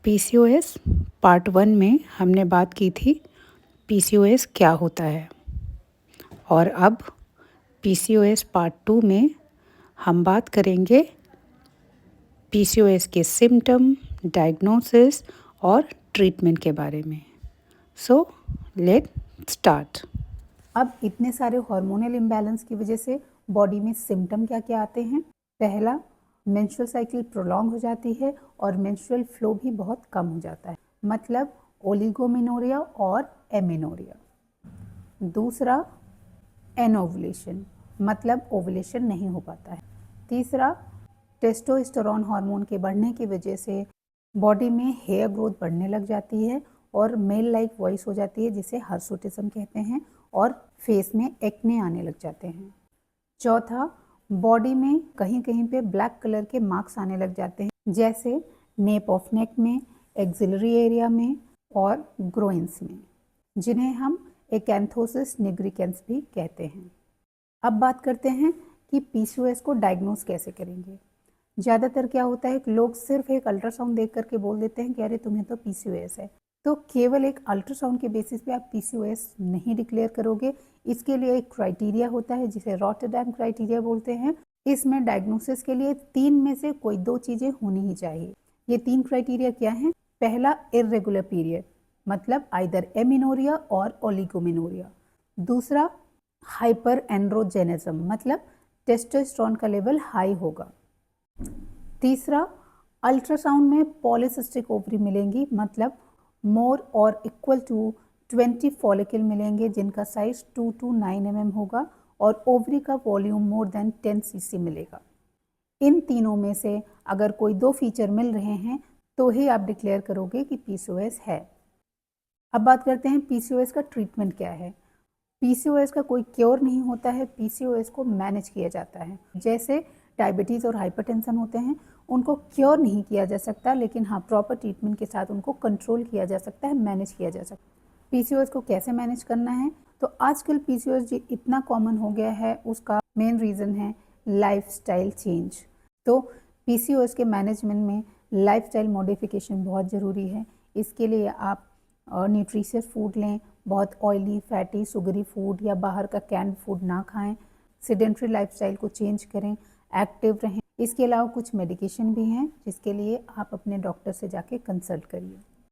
PCOS part 1 में हमने बात की थी पीसीओएस क्या होता है, और अब पीसीओएस पार्ट 2 में हम बात करेंगे पीसीओएस के सिम्टम, डायग्नोसिस और ट्रीटमेंट के बारे में। So let start. अब इतने सारे हार्मोनल इम्बैलेंस की वजह से बॉडी में सिम्टम क्या क्या आते हैं। पहला, मेंस्ट्रुअल साइकिल प्रोलॉन्ग हो जाती है और मेंस्ट्रुअल फ्लो भी बहुत कम हो जाता है, मतलब ओलिगोमेनोरिया और एमेनोरिया। दूसरा, एनोवुलेशन, मतलब ओवुलेशन नहीं हो पाता है। तीसरा, टेस्टोस्टेरोन हार्मोन के बढ़ने की वजह से बॉडी में हेयर ग्रोथ बढ़ने लग जाती है और मेल लाइक वॉइस हो जाती है, जिसे हर्सुटिज्म कहते हैं, और फेस में एक्ने आने लग जाते हैं। चौथा, बॉडी में कहीं कहीं पे ब्लैक कलर के मार्क्स आने लग जाते हैं, जैसे नेप ऑफ नेक में, एक्सिलरी एरिया में और ग्रोइंस में, जिन्हें हम एकैंथोसिस निग्रिकेंस भी कहते हैं। अब बात करते हैं कि पीसीओएस को डायग्नोस कैसे करेंगे। ज़्यादातर क्या होता है कि लोग सिर्फ एक अल्ट्रासाउंड देख करके बोल देते हैं कि अरे तुम्हें तो पीसीओएस है। तो केवल एक अल्ट्रासाउंड के बेसिस पे आप पीसीओएस नहीं डिक्लेयर करोगे। इसके लिए एक क्राइटेरिया होता है जिसे रॉटरडैम क्राइटेरिया बोलते हैं। इसमें डायग्नोसिस के लिए 3 में से कोई 2 चीज़ें होनी ही चाहिए। ये 3 क्राइटेरिया क्या हैं? पहला, इर्रेगुलर पीरियड, मतलब आइदर एमिनोरिया और ओलिगोमेनोरिया। दूसरा, हाइपर एंड्रोजेनिज्म, मतलब टेस्टोस्टेरोन का लेवल हाई होगा। तीसरा, अल्ट्रासाउंड में पॉलीसिस्टिक ओवरी मिलेंगी, मतलब मोर और इक्वल टू 20 फॉलिकल मिलेंगे जिनका साइज 2 to 9 mm होगा, और ओवरी का वॉल्यूम मोर देन 10 cc मिलेगा। इन तीनों में से अगर कोई 2 फीचर मिल रहे हैं तो ही आप डिक्लेयर करोगे कि पीसीओएस है। अब बात करते हैं पीसीओएस का ट्रीटमेंट क्या है। पीसीओएस का कोई क्योर नहीं होता है, पीसीओएस को मैनेज किया जाता है। जैसे डायबिटीज़ और हाइपरटेंशन होते हैं, उनको क्योर नहीं किया जा सकता, लेकिन हाँ प्रॉपर ट्रीटमेंट के साथ उनको कंट्रोल किया जा सकता है, मैनेज किया जा सकता है। पीसीओएस को कैसे मैनेज करना है? तो आजकल पीसीओएस जो इतना कॉमन हो गया है, उसका मेन रीज़न है लाइफस्टाइल चेंज। तो पीसीओएस के मैनेजमेंट में लाइफस्टाइल मॉडिफिकेशन बहुत ज़रूरी है। इसके लिए आप न्यूट्रिशियस फूड लें, बहुत ऑयली, फैटी, सुगरी फूड या बाहर का कैंड फूड ना खाएं, सेडेंट्री लाइफस्टाइल को चेंज करें, एक्टिव रहें। इसके अलावा कुछ मेडिकेशन भी हैं जिसके लिए आप अपने डॉक्टर से जाके कंसल्ट करिए।